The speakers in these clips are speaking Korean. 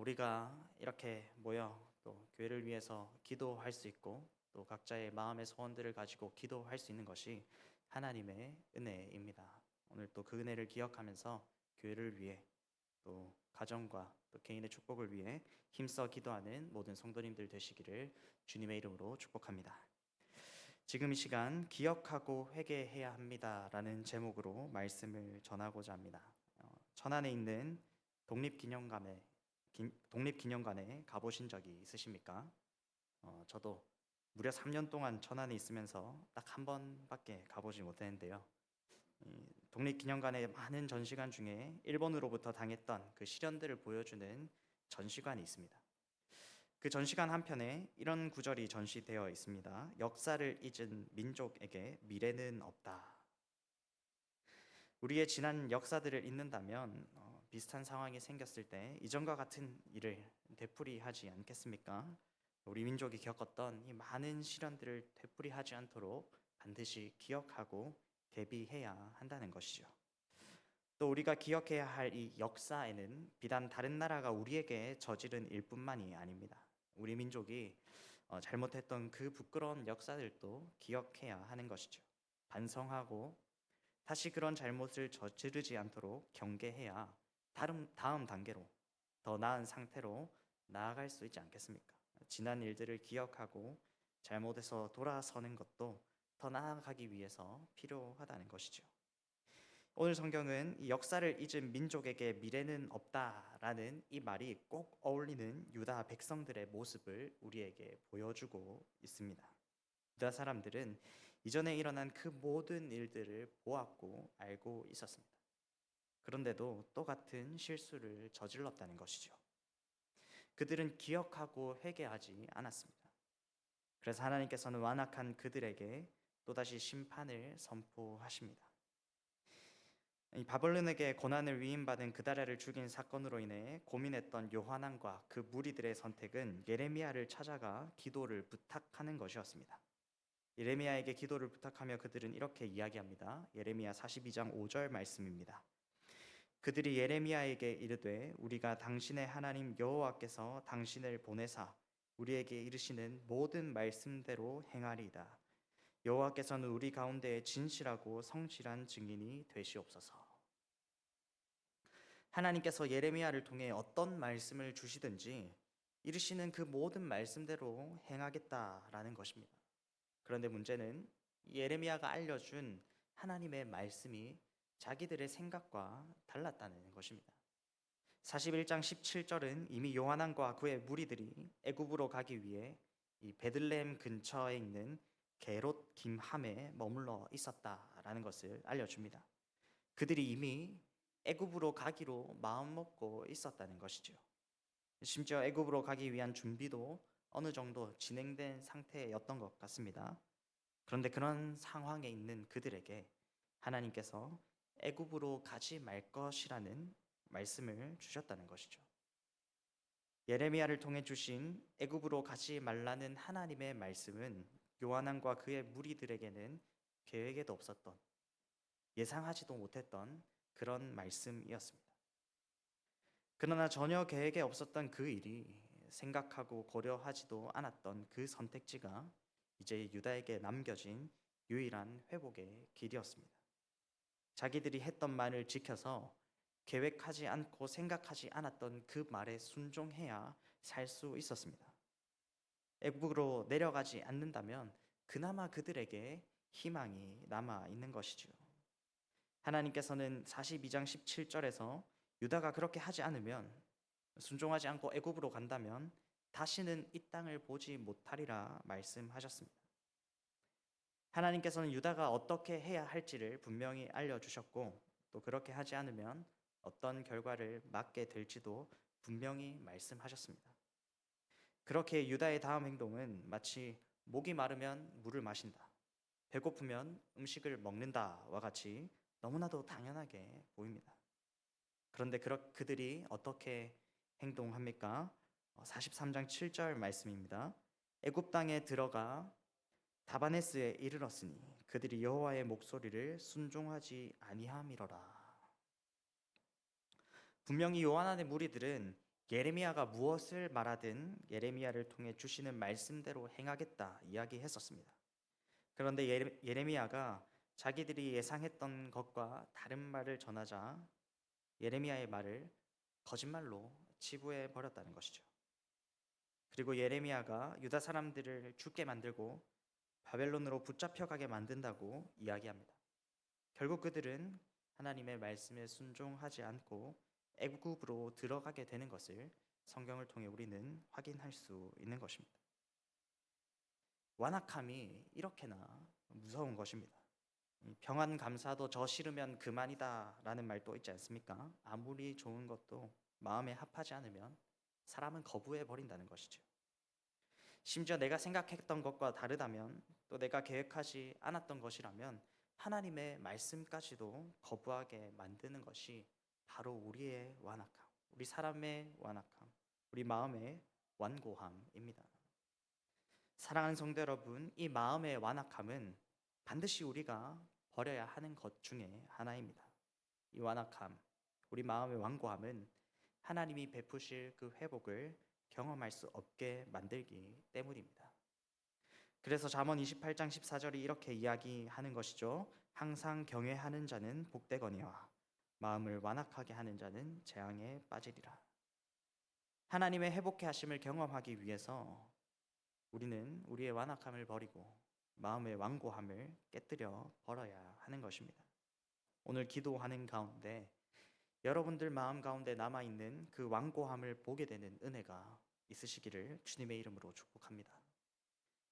우리가 이렇게 모여 또 교회를 위해서 기도할 수 있고 또 각자의 마음의 소원들을 가지고 기도할 수 있는 것이 하나님의 은혜입니다. 오늘 또 그 은혜를 기억하면서 교회를 위해 또 가정과 또 개인의 축복을 위해 힘써 기도하는 모든 성도님들 되시기를 주님의 이름으로 축복합니다. 지금 이 시간 기억하고 회개해야 합니다라는 제목으로 말씀을 전하고자 합니다. 천안에 있는 독립기념관에 독립기념관에 가보신 적이 있으십니까? 저도 무려 3년 동안 천안에 있으면서 딱 한 번밖에 가보지 못했는데요. 이 독립기념관의 많은 전시관 중에 일본으로부터 당했던 그 시련들을 보여주는 전시관이 있습니다. 그 전시관 한편에 이런 구절이 전시되어 있습니다. 역사를 잊은 민족에게 미래는 없다. 우리의 지난 역사들을 잊는다면 비슷한 상황이 생겼을 때 이전과 같은 일을 되풀이하지 않겠습니까? 우리 민족이 겪었던 이 많은 시련들을 되풀이하지 않도록 반드시 기억하고 대비해야 한다는 것이죠. 또 우리가 기억해야 할 이 역사에는 비단 다른 나라가 우리에게 저지른 일뿐만이 아닙니다. 우리 민족이 잘못했던 그 부끄러운 역사들도 기억해야 하는 것이죠. 반성하고 다시 그런 잘못을 저지르지 않도록 경계해야 다음 단계로 더 나은 상태로 나아갈 수 있지 않겠습니까? 지난 일들을 기억하고 잘못해서 돌아서는 것도 더 나아가기 위해서 필요하다는 것이죠. 오늘 성경은 이 역사를 잊은 민족에게 미래는 없다라는 이 말이 꼭 어울리는 유다 백성들의 모습을 우리에게 보여주고 있습니다. 유다 사람들은 이전에 일어난 그 모든 일들을 보았고 알고 있었습니다. 그런데도 똑같은 실수를 저질렀다는 것이죠. 그들은 기억하고 회개하지 않았습니다. 그래서 하나님께서는 완악한 그들에게 또다시 심판을 선포하십니다. 이 바벨론에게 고난을 위임받은 그다랴를 죽인 사건으로 인해 고민했던 요하난과 그 무리들의 선택은 예레미야를 찾아가 기도를 부탁하는 것이었습니다. 예레미야에게 기도를 부탁하며 그들은 이렇게 이야기합니다. 예레미야 42장 5절 말씀입니다. 그들이 예레미야에게 이르되 우리가 당신의 하나님 여호와께서 당신을 보내사 우리에게 이르시는 모든 말씀대로 행하리이다. 여호와께서는 우리 가운데 진실하고 성실한 증인이 되시옵소서. 하나님께서 예레미야를 통해 어떤 말씀을 주시든지 이르시는 그 모든 말씀대로 행하겠다라는 것입니다. 그런데 문제는 예레미야가 알려준 하나님의 말씀이 자기들의 생각과 달랐다는 것입니다. 41장 17절은 이미 요하난과 그의 무리들이 애굽으로 가기 위해 이 베들레헴 근처에 있는 게롯 김함에 머물러 있었다라는 것을 알려줍니다. 그들이 이미 애굽으로 가기로 마음먹고 있었다는 것이죠. 심지어 애굽으로 가기 위한 준비도 어느 정도 진행된 상태였던 것 같습니다. 그런데 그런 상황에 있는 그들에게 하나님께서 애굽으로 가지 말 것이라는 말씀을 주셨다는 것이죠. 예레미야를 통해 주신 애굽으로 가지 말라는 하나님의 말씀은 요한왕과 그의 무리들에게는 계획에도 없었던, 예상하지도 못했던 그런 말씀이었습니다. 그러나 전혀 계획에 없었던 그 일이 생각하고 고려하지도 않았던 그 선택지가 이제 유다에게 남겨진 유일한 회복의 길이었습니다. 자기들이 했던 말을 지켜서 계획하지 않고 생각하지 않았던 그 말에 순종해야 살 수 있었습니다. 애국으로 내려가지 않는다면 그나마 그들에게 희망이 남아 있는 것이죠. 하나님께서는 42장 17절에서 유다가 그렇게 하지 않으면, 순종하지 않고 애굽으로 간다면 다시는 이 땅을 보지 못하리라 말씀하셨습니다. 하나님께서는 유다가 어떻게 해야 할지를 분명히 알려주셨고 또 그렇게 하지 않으면 어떤 결과를 맞게 될지도 분명히 말씀하셨습니다. 그렇게 유다의 다음 행동은 마치 목이 마르면 물을 마신다, 배고프면 음식을 먹는다와 같이 너무나도 당연하게 보입니다. 그런데 그들이 어떻게 행동합니까? 43장 7절 말씀입니다. 애굽 땅에 들어가 다바네스에 이르렀으니 그들이 여호와의 목소리를 순종하지 아니함이로라. 분명히 요한안의 무리들은 예레미야가 무엇을 말하든 예레미야를 통해 주시는 말씀대로 행하겠다 이야기했었습니다. 그런데 예레미야가 자기들이 예상했던 것과 다른 말을 전하자 예레미야의 말을 거짓말로 치부해 버렸다는 것이죠. 그리고 예레미야가 유다 사람들을 죽게 만들고 바벨론으로 붙잡혀 가게 만든다고 이야기합니다. 결국 그들은 하나님의 말씀에 순종하지 않고 애굽으로 들어가게 되는 것을 성경을 통해 우리는 확인할 수 있는 것입니다. 완악함이 이렇게나 무서운 것입니다. 평안 감사도 저 싫으면 그만이다라는 말도 있지 않습니까? 아무리 좋은 것도 마음에 합하지 않으면 사람은 거부해 버린다는 것이죠. 심지어 내가 생각했던 것과 다르다면 또 내가 계획하지 않았던 것이라면 하나님의 말씀까지도 거부하게 만드는 것이 바로 우리의 완악함, 우리 사람의 완악함, 우리 마음의 완고함입니다. 사랑하는 성도 여러분, 이 마음의 완악함은 반드시 우리가 버려야 하는 것 중에 하나입니다. 이 완악함, 우리 마음의 완고함은 하나님이 베푸실 그 회복을 경험할 수 없게 만들기 때문입니다. 그래서 잠언 28장 14절이 이렇게 이야기하는 것이죠. 항상 경외하는 자는 복되거니와 마음을 완악하게 하는 자는 재앙에 빠지리라. 하나님의 회복케 하심을 경험하기 위해서 우리는 우리의 완악함을 버리고 마음의 완고함을 깨뜨려 버려야 하는 것입니다. 오늘 기도하는 가운데 여러분들 마음 가운데 남아있는 그 완고함을 보게 되는 은혜가 있으시기를 주님의 이름으로 축복합니다.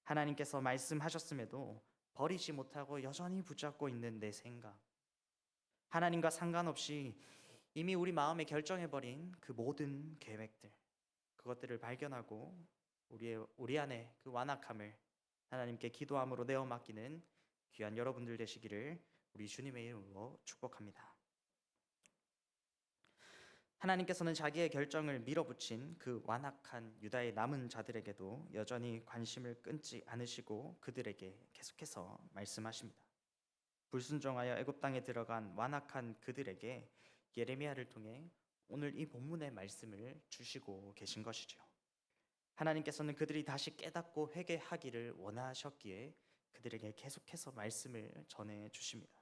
하나님께서 말씀하셨음에도 버리지 못하고 여전히 붙잡고 있는 내 생각, 하나님과 상관없이 이미 우리 마음에 결정해버린 그 모든 계획들, 그것들을 발견하고 우리 안에 그 완악함을 하나님께 기도함으로 내어 맡기는 귀한 여러분들 되시기를 우리 주님의 이름으로 축복합니다. 하나님께서는 자기의 결정을 밀어붙인 그 완악한 유다의 남은 자들에게도 여전히 관심을 끊지 않으시고 그들에게 계속해서 말씀하십니다. 불순종하여 애굽 땅에 들어간 완악한 그들에게 예레미야를 통해 오늘 이 본문의 말씀을 주시고 계신 것이죠. 하나님께서는 그들이 다시 깨닫고 회개하기를 원하셨기에 그들에게 계속해서 말씀을 전해 주십니다.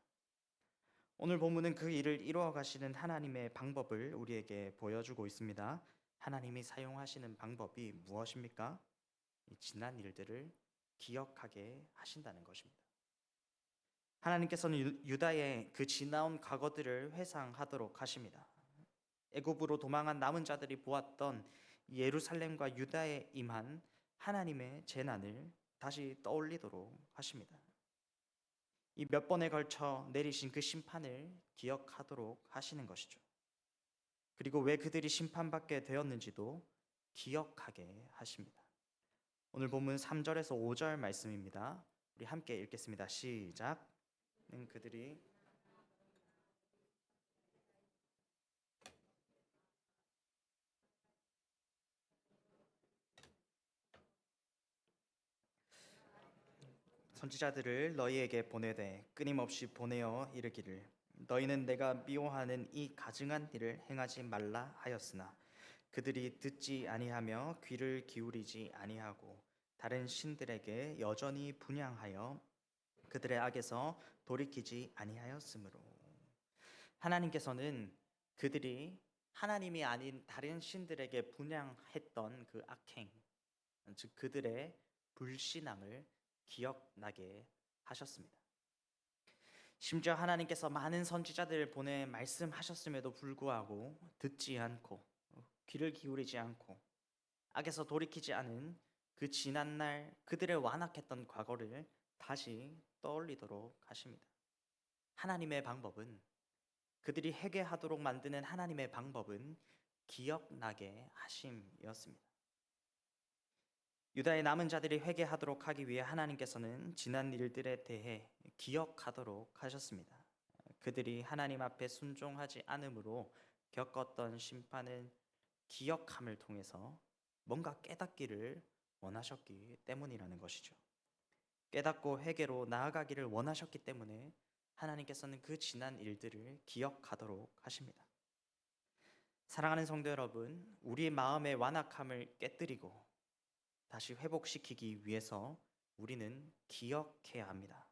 오늘 본문은 그 일을 이루어 가시는 하나님의 방법을 우리에게 보여주고 있습니다. 하나님이 사용하시는 방법이 무엇입니까? 이 지난 일들을 기억하게 하신다는 것입니다. 하나님께서는 유다의 그 지나온 과거들을 회상하도록 하십니다. 애굽으로 도망한 남은 자들이 보았던 예루살렘과 유다에 임한 하나님의 재난을 다시 떠올리도록 하십니다. 이 몇 번에 걸쳐 내리신 그 심판을 기억하도록 하시는 것이죠. 그리고 왜 그들이 심판받게 되었는지도 기억하게 하십니다. 오늘 본문 3절에서 5절 말씀입니다. 우리 함께 읽겠습니다. 시작. 그들이 선지자들을 너희에게 보내되 끊임없이 보내어 이르기를 너희는 내가 미워하는 이 가증한 일을 행하지 말라 하였으나 그들이 듣지 아니하며 귀를 기울이지 아니하고 다른 신들에게 여전히 분향하여 그들의 악에서 돌이키지 아니하였으므로. 하나님께서는 그들이 하나님이 아닌 다른 신들에게 분향했던 그 악행, 즉 그들의 불신앙을 기억나게 하셨습니다. 심지어 하나님께서 많은 선지자들을 보내 말씀하셨음에도 불구하고 듣지 않고 귀를 기울이지 않고 악에서 돌이키지 않은 그 지난날 그들의 완악했던 과거를 다시 떠올리도록 하십니다. 하나님의 방법은, 그들이 회개하도록 만드는 하나님의 방법은 기억나게 하심이었습니다. 유다의 남은 자들이 회개하도록 하기 위해 하나님께서는 지난 일들에 대해 기억하도록 하셨습니다. 그들이 하나님 앞에 순종하지 않음으로 겪었던 심판을 기억함을 통해서 뭔가 깨닫기를 원하셨기 때문이라는 것이죠. 깨닫고 회개로 나아가기를 원하셨기 때문에 하나님께서는 그 지난 일들을 기억하도록 하십니다. 사랑하는 성도 여러분, 우리 마음의 완악함을 깨뜨리고 다시 회복시키기 위해서 우리는 기억해야 합니다.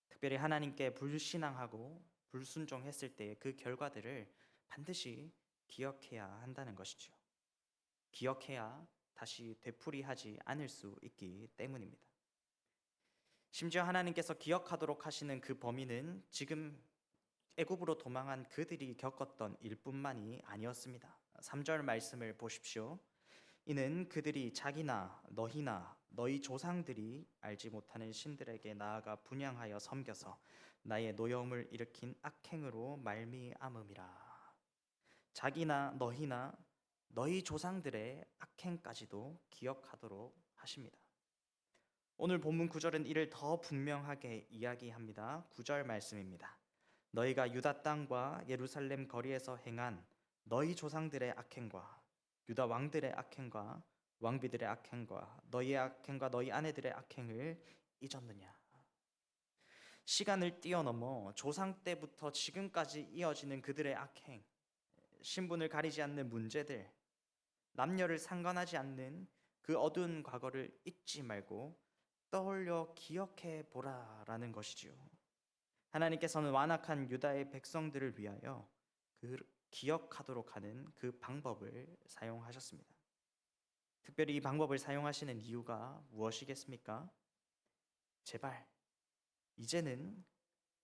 특별히 하나님께 불신앙하고 불순종했을 때의 그 결과들을 반드시 기억해야 한다는 것이죠. 기억해야 다시 되풀이하지 않을 수 있기 때문입니다. 심지어 하나님께서 기억하도록 하시는 그 범위는 지금 애굽으로 도망한 그들이 겪었던 일뿐만이 아니었습니다. 3절 말씀을 보십시오. 이는 그들이 자기나 너희나 너희 조상들이 알지 못하는 신들에게 나아가 분향하여 섬겨서 나의 노여움을 일으킨 악행으로 말미암음이라. 자기나 너희나 너희 조상들의 악행까지도 기억하도록 하십니다. 오늘 본문 9절은 이를 더 분명하게 이야기합니다. 9절 말씀입니다. 너희가 유다 땅과 예루살렘 거리에서 행한 너희 조상들의 악행과 유다 왕들의 악행과 왕비들의 악행과 너희의 악행과 너희 아내들의 악행을 잊었느냐. 시간을 뛰어넘어 조상 때부터 지금까지 이어지는 그들의 악행, 신분을 가리지 않는 문제들, 남녀를 상관하지 않는 그 어두운 과거를 잊지 말고 떠올려 기억해 보라라는 것이지요. 하나님께서는 완악한 유다의 백성들을 위하여 그 기억하도록 하는 그 방법을 사용하셨습니다. 특별히 이 방법을 사용하시는 이유가 무엇이겠습니까? 제발 이제는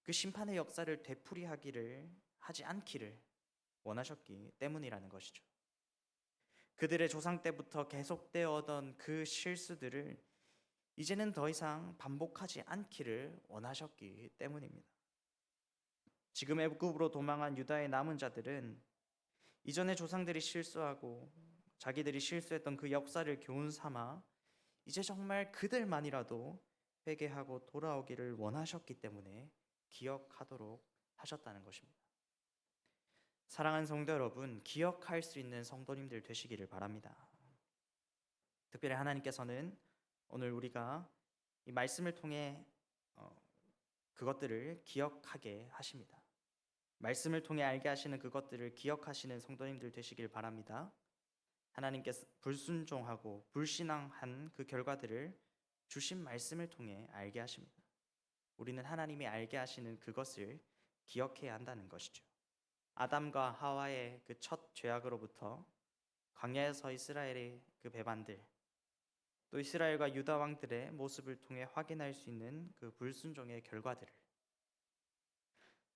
그 심판의 역사를 되풀이하기를 하지 않기를 원하셨기 때문이라는 것이죠. 그들의 조상 때부터 계속되어 오던 그 실수들을 이제는 더 이상 반복하지 않기를 원하셨기 때문입니다. 지금 애굽으로 도망한 유다의 남은 자들은 이전에 조상들이 실수하고 자기들이 실수했던 그 역사를 교훈 삼아 이제 정말 그들만이라도 회개하고 돌아오기를 원하셨기 때문에 기억하도록 하셨다는 것입니다. 사랑하는 성도 여러분, 기억할 수 있는 성도님들 되시기를 바랍니다. 특별히 하나님께서는 오늘 우리가 이 말씀을 통해 그것들을 기억하게 하십니다. 말씀을 통해 알게 하시는 그것들을 기억하시는 성도님들 되시길 바랍니다. 하나님께서 불순종하고 불신앙한 그 결과들을 주신 말씀을 통해 알게 하십니다. 우리는 하나님이 알게 하시는 그것을 기억해야 한다는 것이죠. 아담과 하와의 그 첫 죄악으로부터 광야에서 이스라엘의 그 배반들, 또 이스라엘과 유다 왕들의 모습을 통해 확인할 수 있는 그 불순종의 결과들을,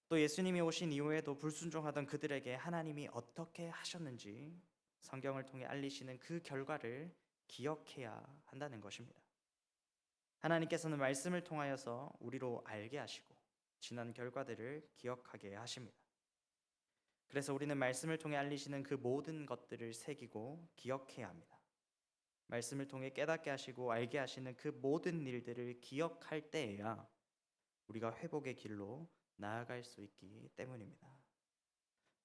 또 예수님이 오신 이후에도 불순종하던 그들에게 하나님이 어떻게 하셨는지 성경을 통해 알리시는 그 결과를 기억해야 한다는 것입니다. 하나님께서는 말씀을 통하여서 우리로 알게 하시고 지난 결과들을 기억하게 하십니다. 그래서 우리는 말씀을 통해 알리시는 그 모든 것들을 새기고 기억해야 합니다. 말씀을 통해 깨닫게 하시고 알게 하시는 그 모든 일들을 기억할 때에야 우리가 회복의 길로 나아갈 수 있기 때문입니다.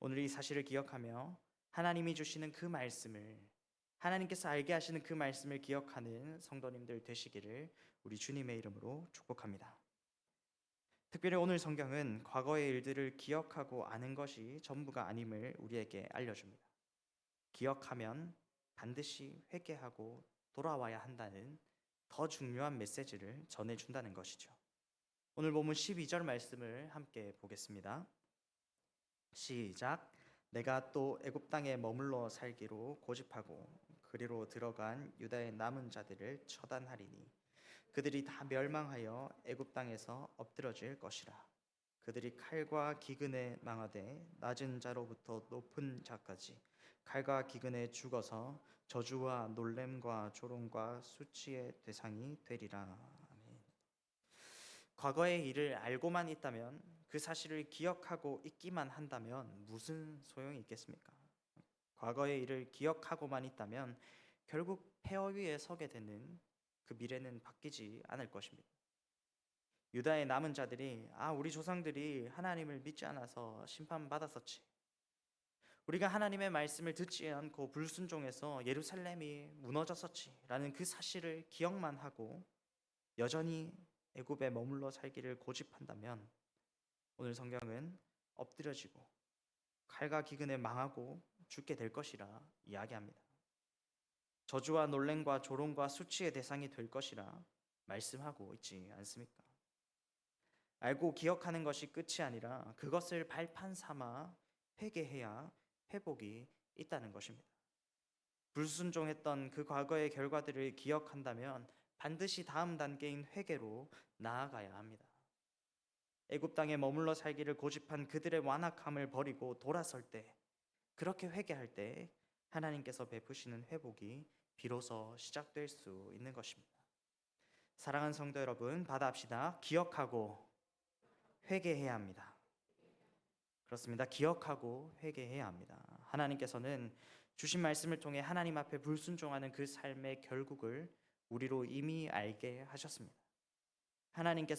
오늘 이 사실을 기억하며 하나님이 주시는 그 말씀을, 하나님께서 알게 하시는 그 말씀을 기억하는 성도님들 되시기를 우리 주님의 이름으로 축복합니다. 특별히 오늘 성경은 과거의 일들을 기억하고 아는 것이 전부가 아님을 우리에게 알려줍니다. 기억하면 반드시 회개하고 돌아와야 한다는 더 중요한 메시지를 전해준다는 것이죠. 오늘 본문 12절 말씀을 함께 보겠습니다. 시작. 내가 또 애굽 땅에 머물러 살기로 고집하고 그리로 들어간 유다의 남은 자들을 처단하리니 그들이 다 멸망하여 애굽 땅에서 엎드러질 것이라. 그들이 칼과 기근에 망하되 낮은 자로부터 높은 자까지 칼과 기근에 죽어서 저주와 놀램과 조롱과 수치의 대상이 되리라. 아멘. 과거의 일을 알고만 있다면, 그 사실을 기억하고 있기만 한다면 무슨 소용이 있겠습니까? 과거의 일을 기억하고만 있다면 결국 폐허 위에 서게 되는 그 미래는 바뀌지 않을 것입니다. 유다의 남은 자들이 우리 조상들이 하나님을 믿지 않아서 심판받았었지, 우리가 하나님의 말씀을 듣지 않고 불순종해서 예루살렘이 무너졌었지 라는 그 사실을 기억만 하고 여전히 애굽에 머물러 살기를 고집한다면 오늘 성경은 엎드려지고 칼과 기근에 망하고 죽게 될 것이라 이야기합니다. 저주와 놀램과 조롱과 수치의 대상이 될 것이라 말씀하고 있지 않습니까? 알고 기억하는 것이 끝이 아니라 그것을 발판 삼아 회개해야 회복이 있다는 것입니다. 불순종했던 그 과거의 결과들을 기억한다면 반드시 다음 단계인 회개로 나아가야 합니다. 애굽 땅에 머물러 살기를 고집한 그들의 완악함을 버리고 돌아설 때, 그렇게 회개할 때 하나님께서 베푸시는 회복이 비로소 시작될 수 있는 것입니다. 사랑하는 성도 여러분, 받아합시다. 기억하고 회개해야 합니다. 그렇습니다. 기억하고 회개해야 합니다. 하나님께서는 주신 말씀을 통해 하나님 앞에 불순종하는 그 삶의 결국을 우리로 이미 알게 하셨습니다. 하나님께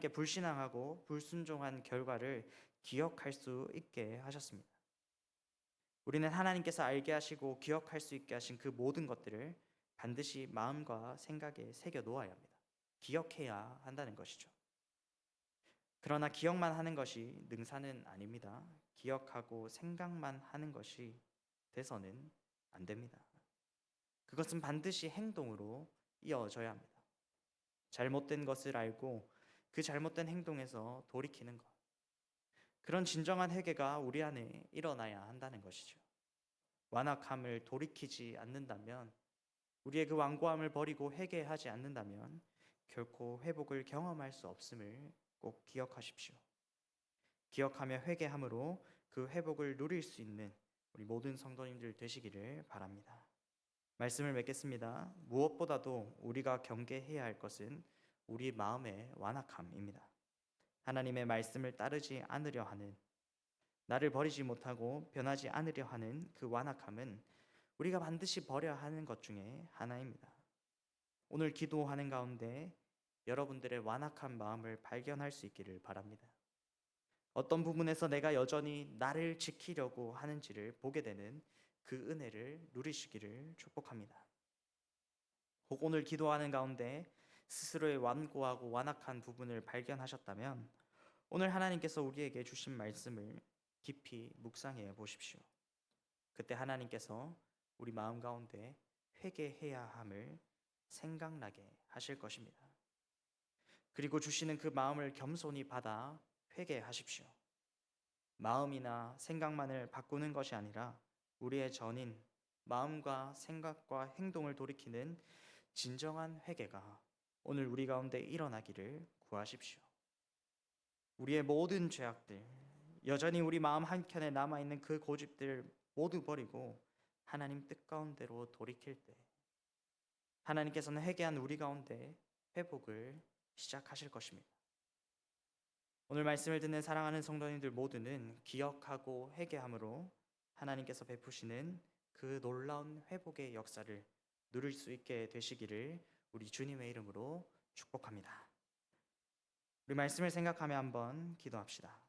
불신앙하고 불순종한 결과를 기억할 수 있게 하셨습니다. 우리는 하나님께서 알게 하시고 기억할 수 있게 하신 그 모든 것들을 반드시 마음과 생각에 새겨 놓아야 합니다. 기억해야 한다는 것이죠. 그러나 기억만 하는 것이 능사는 아닙니다. 기억하고 생각만 하는 것이 돼서는 안 됩니다. 그것은 반드시 행동으로 이어져야 합니다. 잘못된 것을 알고 그 잘못된 행동에서 돌이키는 것. 그런 진정한 회개가 우리 안에 일어나야 한다는 것이죠. 완악함을 돌이키지 않는다면, 우리의 그 완고함을 버리고 회개하지 않는다면 결코 회복을 경험할 수 없음을 꼭 기억하십시오. 기억하며 회개함으로 그 회복을 누릴 수 있는 우리 모든 성도님들 되시기를 바랍니다. 말씀을 맺겠습니다. 무엇보다도 우리가 경계해야 할 것은 우리 마음의 완악함입니다. 하나님의 말씀을 따르지 않으려 하는, 나를 버리지 못하고 변하지 않으려 하는 그 완악함은 우리가 반드시 버려야 하는 것 중에 하나입니다. 오늘 기도하는 가운데 여러분들의 완악한 마음을 발견할 수 있기를 바랍니다. 어떤 부분에서 내가 여전히 나를 지키려고 하는지를 보게 되는 그 은혜를 누리시기를 축복합니다. 혹 오늘 기도하는 가운데 스스로의 완고하고 완악한 부분을 발견하셨다면 오늘 하나님께서 우리에게 주신 말씀을 깊이 묵상해 보십시오. 그때 하나님께서 우리 마음 가운데 회개해야 함을 생각나게 하실 것입니다. 그리고 주시는 그 마음을 겸손히 받아 회개하십시오. 마음이나 생각만을 바꾸는 것이 아니라 우리의 전인 마음과 생각과 행동을 돌이키는 진정한 회개가 오늘 우리 가운데 일어나기를 구하십시오. 우리의 모든 죄악들, 여전히 우리 마음 한켠에 남아있는 그 고집들 모두 버리고 하나님 뜻 가운데로 돌이킬 때 하나님께서는 회개한 우리 가운데 회복을 시작하실 것입니다. 오늘 말씀을 듣는 사랑하는 성도님들 모두는 기억하고 회개함으로 하나님께서 베푸시는 그 놀라운 회복의 역사를 누릴 수 있게 되시기를 우리 주님의 이름으로 축복합니다. 우리 말씀을 생각하며 한번 기도합시다.